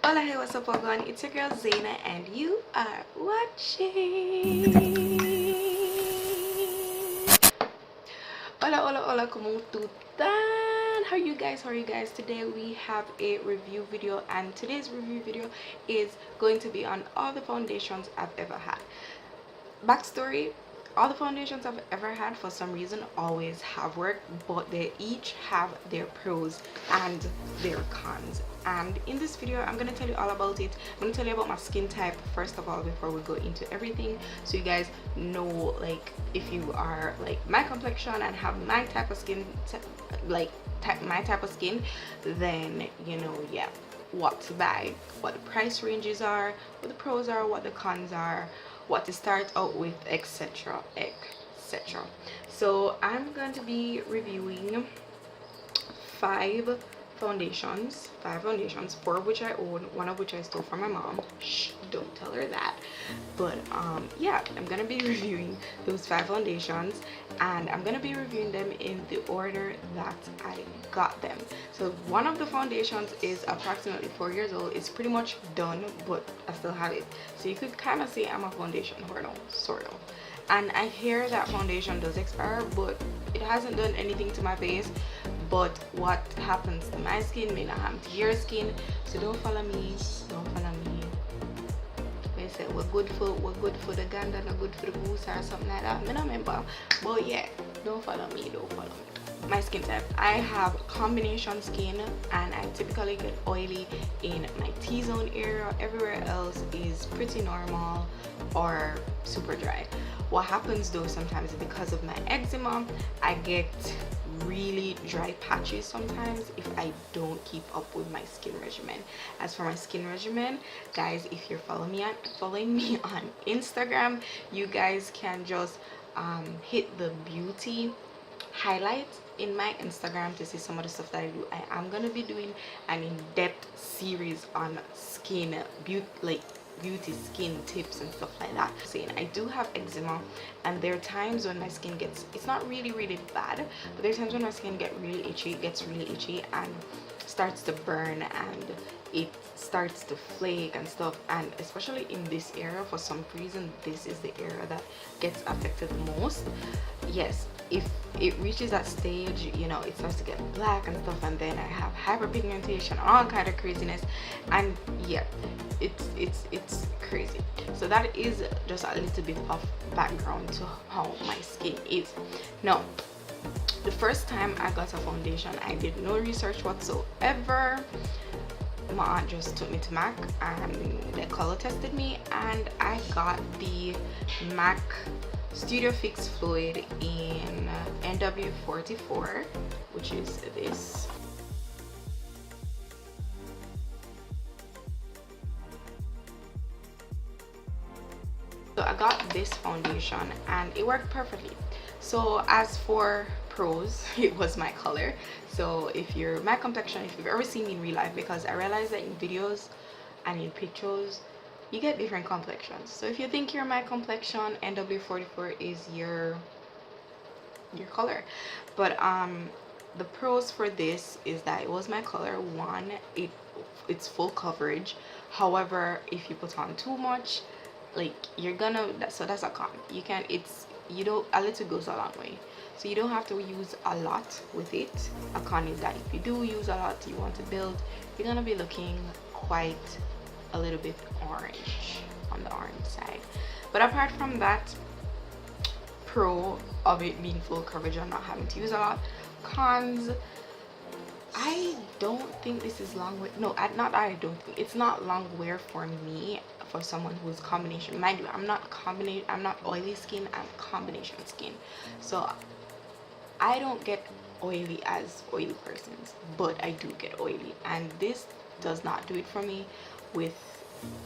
Hola, hey, what's up, everyone? It's your girl Zaina, and you are watching. Hola, hola, hola, ¿cómo tú están? How are you guys? How are you guys? Today we have a review video, and today's review video is going to be on all the foundations I've ever had. Backstory: all the foundations I've ever had for some reason always have worked, but they each have their pros and their cons. And in this video I'm going to tell you all about it. I'm going to tell you about my skin type first of all before we go into everything, so you guys know, like, if you are like my complexion and have my type of skin, my type of skin, then you know, yeah, what to buy, what the price ranges are, what the pros are, what the cons are, what to start out with, etc, etc. So I'm going to be reviewing five foundations, four of which I own, one of which I stole from my mom. Shh, don't tell her that. But yeah, I'm gonna be reviewing those five foundations, and I'm gonna be reviewing them in the order that I got them. So one of the foundations is approximately 4 years old. It's pretty much done, but I still have it, so you could kind of say I'm a foundation hoarder, sort of. And I hear that foundation does expire, but it hasn't done anything to my face. But what happens to my skin may not happen to your skin, so don't follow me. They say we're good for the gander, not good for the goose or something like that. I don't remember, but yeah, don't follow me. My skin type: I have combination skin, and I typically get oily in my T-zone area. Everywhere else is pretty normal or super dry. What happens though sometimes is because of my eczema, I get really dry patches sometimes if I don't keep up with my skin regimen. As for my skin regimen, guys, if you're following me on Instagram, you guys can just hit the beauty highlights in my Instagram to see some of the stuff that I do. I am gonna be doing an in-depth series on skin beauty skin tips and stuff like that. Saying I do have eczema, and there are times when my skin gets, it's not really bad, but there are times when my skin gets really itchy and starts to burn, and it starts to flake and stuff. And especially in this area, for some reason, this is the area that gets affected most. Yes, if it reaches that stage, you know, it starts to get black and stuff, and then I have hyperpigmentation, all kind of craziness, and yeah, it's crazy. So that is just a little bit of background to how my skin is. Now, the first time I got a foundation, I did no research whatsoever. My aunt just took me to MAC and they color tested me, and I got the MAC Studio Fix Fluid in NW44, which is this. So I got this foundation and it worked perfectly. So as for pros, it was my color. So if you're my complexion, if you've ever seen me in real life, because I realized that in videos and in pictures you get different complexions. So if you think you're my complexion, NW44 is your color. But the pros for this is that it was my color. One, it's full coverage. However, if you put on too much, like, you're gonna, so that's a con. You can, you don't, a little goes a long way, so you don't have to use a lot with it. A con is that if you do use a lot, you want to build, you're gonna be looking quite a little bit orange, on the orange side. But apart from that, pro of it being full coverage and not having to use a lot. Cons: I don't think this is long wear. No, I don't think it's not long wear for me. For someone who's combination, mind you, I'm not oily skin, I'm combination skin, so I don't get oily as oily persons, but I do get oily, and this does not do it for me. With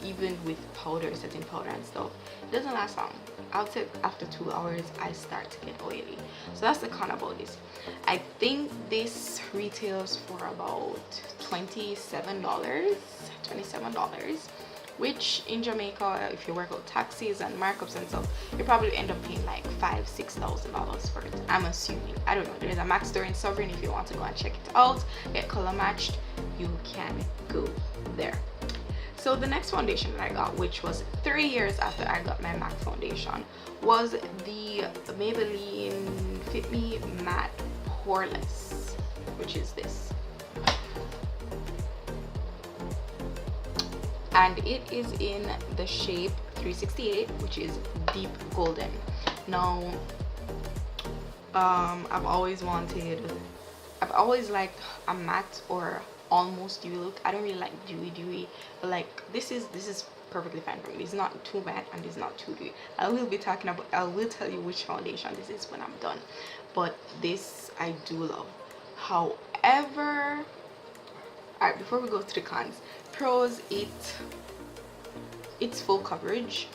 even with powder, setting powder and stuff, it doesn't last long. I'll say after 2 hours I start to get oily. So that's the con about this. I think this retails for about $27, which in Jamaica, if you work out taxes and markups and stuff, you probably end up paying like $5,000-$6,000 for it, I'm assuming. I don't know. There's a MAC store in Sovereign. If you want to go and check it out, get color matched, you can go there. So the next foundation that I got, which was 3 years after I got my MAC foundation, was the Maybelline Fit Me Matte Poreless, which is this. And it is in the shape 368, which is deep golden. Now I've always liked a matte or almost dewy look. I don't really like dewy, but like this is perfectly fine for me. It's not too matte and it's not too dewy. I will tell you which foundation this is when I'm done, but this I do love. However, alright, before we go to the cons, pros, it's full coverage.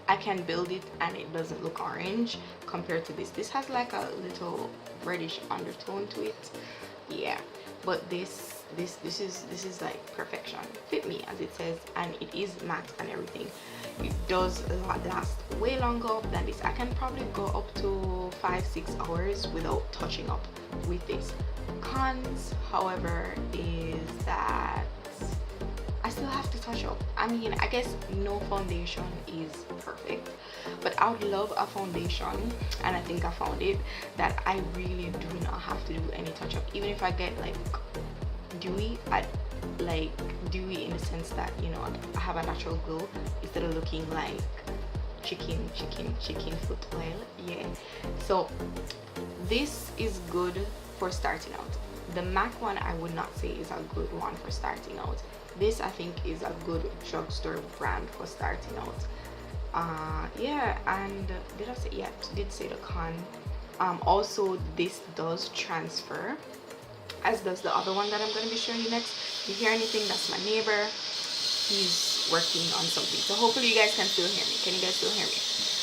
I can build it and it doesn't look orange compared to this has like a little reddish undertone to it. Yeah, but this is like perfection. Fit Me, as it says, and it is matte and everything. It does last way longer than this. I can probably go up to 5-6 hours without touching up with this. Cons, however, is that I still have to touch up. I mean, I guess no foundation is perfect, but I would love a foundation, and I think I found it, that I really do not have to do any touch up. Even if I get like dewy, like dewy in the sense that, you know, I have a natural glow instead of looking like chicken foot oil. Yeah, so this is good for starting out. The MAC one I would not say is a good one for starting out. This I think is a good drugstore brand for starting out. Yeah, and did I say, yeah, did say the con. Also, this does transfer, as does the other one that I'm going to be showing you next. If you hear anything, that's my neighbor. He's working on something, so hopefully you guys can still hear me. Can you guys still hear me?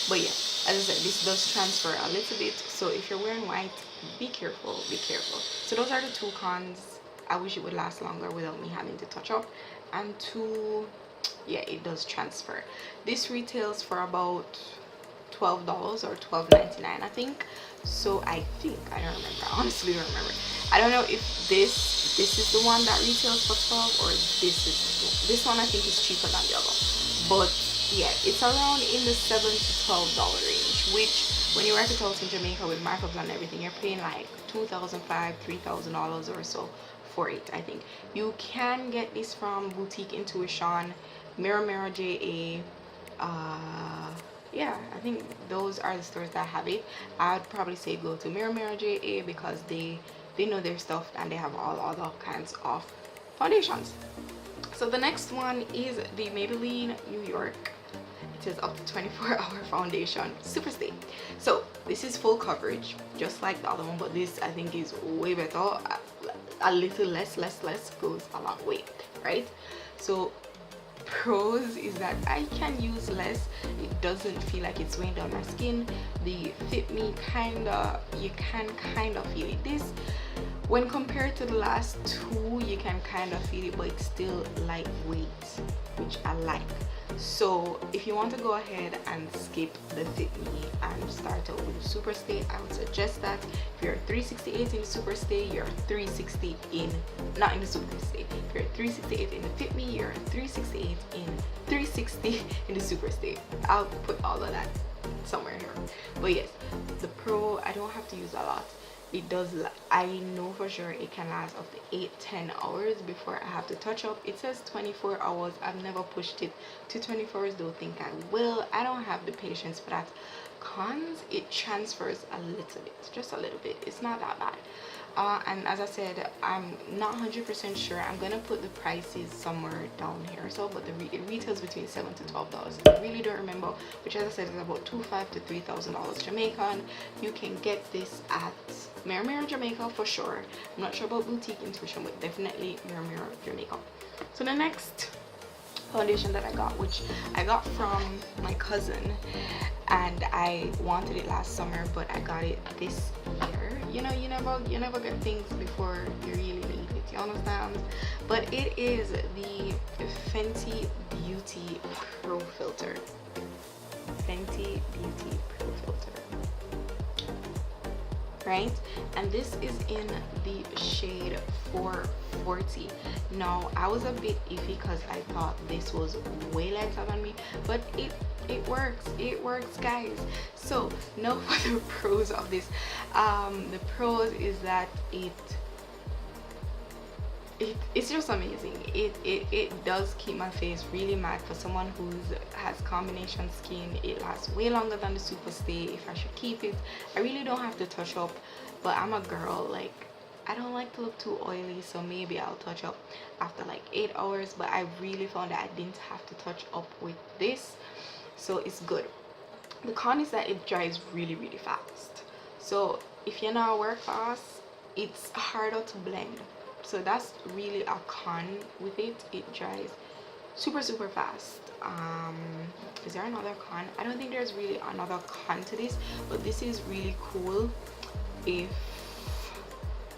But yeah, as I said, this does transfer a little bit, so if you're wearing white, be careful. So those are the two cons. I wish it would last longer without me having to touch up, and two, yeah, it does transfer. This retails for about $12 or $12.99, I think. So I don't remember. I honestly don't remember. I don't know if this is the one that retails for 12 or this one. I think is cheaper than the other, but yeah, it's around in the $7 to $12 range, which when you work it out in Jamaica with markups and everything, you're paying like $2,500, $3,000 or so for it. I think you can get this from Boutique Intuition, Mirror JA. Yeah, I think those are the stores that have it. I'd probably say go to Mirror JA because they know their stuff and they have all other kinds of foundations. So the next one is the Maybelline New York. It says up to 24-hour foundation, Super Stay. So this is full coverage, just like the other one, but this I think is way better. A little less goes a long way, right? So pros is that I can use less. It doesn't feel like it's weighing down my skin. The Fit Me you can kind of feel it. This, when compared to the last two, you can kind of feel it, but it's still lightweight, which I like. So if you want to go ahead and skip the Fit Me and start out with Super Stay, I would suggest that. If you're 368 in the Super Stay, you're 360 in, not in the Super Stay. If you're 368 in the Fit Me, you're 368 in 360 in the Super Stay. I'll put all of that somewhere here. But yes, the Pro, I don't have to use a lot. It does, I know for sure it can last up to 8-10 hours before I have to touch up. It says 24 hours. I've never pushed it to 24 hours. Don't think I will. I don't have the patience for that. Cons, it transfers a little bit, just a little bit. It's not that bad. And as I said, I'm not 100% sure. I'm gonna put the prices somewhere down here or so, but it retails between $7 to $12. I really don't remember, which, as I said, is about $2,500 to $3,000 Jamaican. You can get this at Mirror Jamaica for sure. I'm not sure about Boutique Intuition, but definitely Mirror Jamaica. So the next foundation that I got, which I got from my cousin, and I wanted it last summer, but I got it this year. You know, you never get things before you really need it, you understand? But it is the Fenty Beauty Pro Filter. Fenty Beauty Pro Filter, right? And this is in the shade 440. 40. Now I was a bit iffy because I thought this was way lighter than me, but it works guys. So now for the pros of this. The pros is that it's just amazing. It does keep my face really matte. For someone who has combination skin, it lasts way longer than the Super Stay. If I should keep it, I really don't have to touch up, but I'm a girl, like I don't like to look too oily, so maybe I'll touch up after like 8 hours. But I really found that I didn't have to touch up with this, so it's good. The con is that it dries really fast, so if you're not work fast, it's harder to blend. So that's really a con with it. It dries super fast. Is there another con? I don't think there's really another con to this, but this is really cool if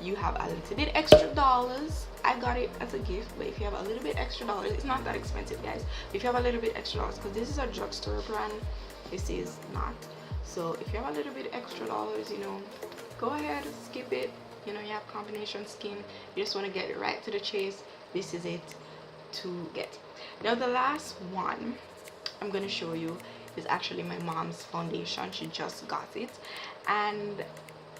you have a little bit extra dollars. I got it as a gift, but if you have a little bit extra dollars, it's not that expensive guys. If you have a little bit extra dollars, because this is a drugstore brand, this is not. So if you have a little bit extra dollars, you know, go ahead, skip it. You know, you have combination skin, you just want to get right to the chase, this is it to get. Now the last one I'm going to show you is actually my mom's foundation. She just got it and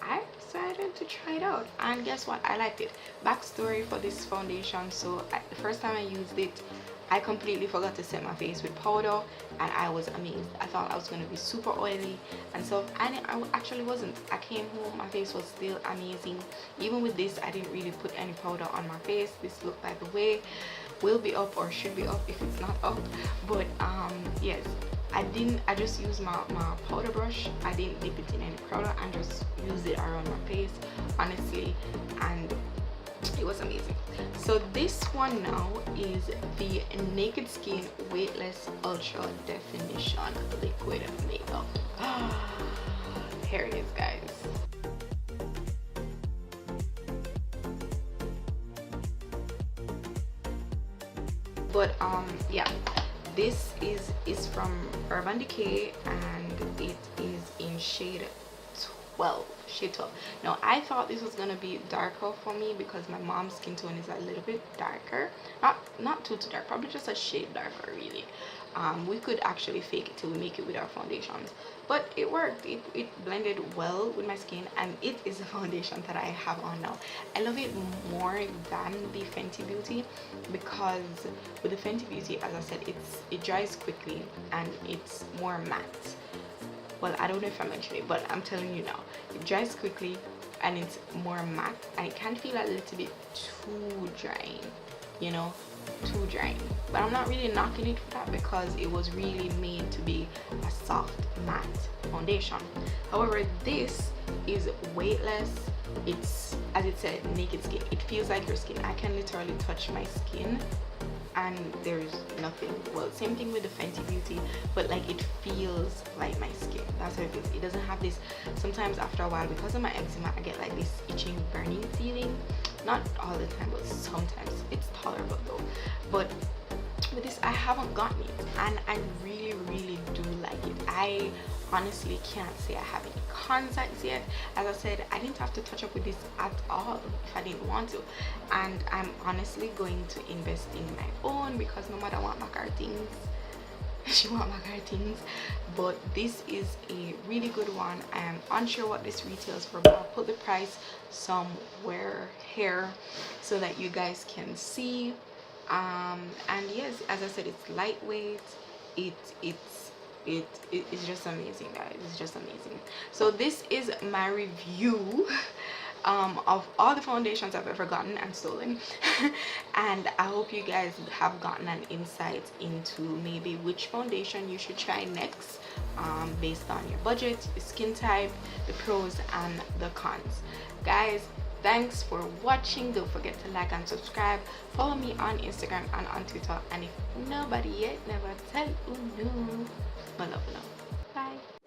I decided to try it out, and guess what, I liked it. Backstory for this foundation: so the first time I used it, I completely forgot to set my face with powder and I was amazed. I thought I was going to be super oily and so I actually wasn't. I came home, my face was still amazing. Even with this, I didn't really put any powder on my face. This look, by the way, will be up or should be up if it's not up, but yes, I just used my powder brush. I didn't dip it in any powder and just used it around my face, honestly, and it was amazing. So this one now is the Naked Skin Weightless Ultra Definition Liquid Makeup. Here it is guys. But yeah, this is from Urban Decay and it is in shade 12. Now I thought this was gonna be darker for me because my mom's skin tone is a little bit darker, not too dark, probably just a shade darker really. We could actually fake it till we make it with our foundations, but it worked. It blended well with my skin, and it is the foundation that I have on now. I love it more than the Fenty Beauty because with the Fenty Beauty, as I said, it dries quickly and it's more matte. Well, I don't know if I mentioned it, but I'm telling you now, it dries quickly and it's more matte, and it can feel a little bit too drying, you know, too drying. But I'm not really knocking it for that because it was really made to be a soft matte foundation. However, this is weightless. It's, as it said, naked skin. It feels like your skin. I can literally touch my skin and there's nothing. Well, same thing with the Fenty Beauty, but like it feels like my skin. That's how it feels. It doesn't have this, sometimes after a while, because of my eczema, I get like this itching, burning feeling. Not all the time, but sometimes. It's tolerable though. But with this, I haven't gotten it and I really do like it. I honestly can't say I have any contacts yet. As I said, I didn't have to touch up with this at all if I didn't want to, and I'm honestly going to invest in my own because no matter what Macar things, she want Macar things. But this is a really good one. I am unsure what this retails for, but I'll put the price somewhere here so that you guys can see. And yes, as I said, it's lightweight. It's just amazing, guys. It's just amazing. So this is my review of all the foundations I've ever gotten and stolen. And I hope you guys have gotten an insight into maybe which foundation you should try next, based on your budget, your skin type, the pros and the cons. Guys, thanks for watching. Don't forget to like and subscribe. Follow me on Instagram and on Twitter, and if nobody yet never tell you no, my love. Bye.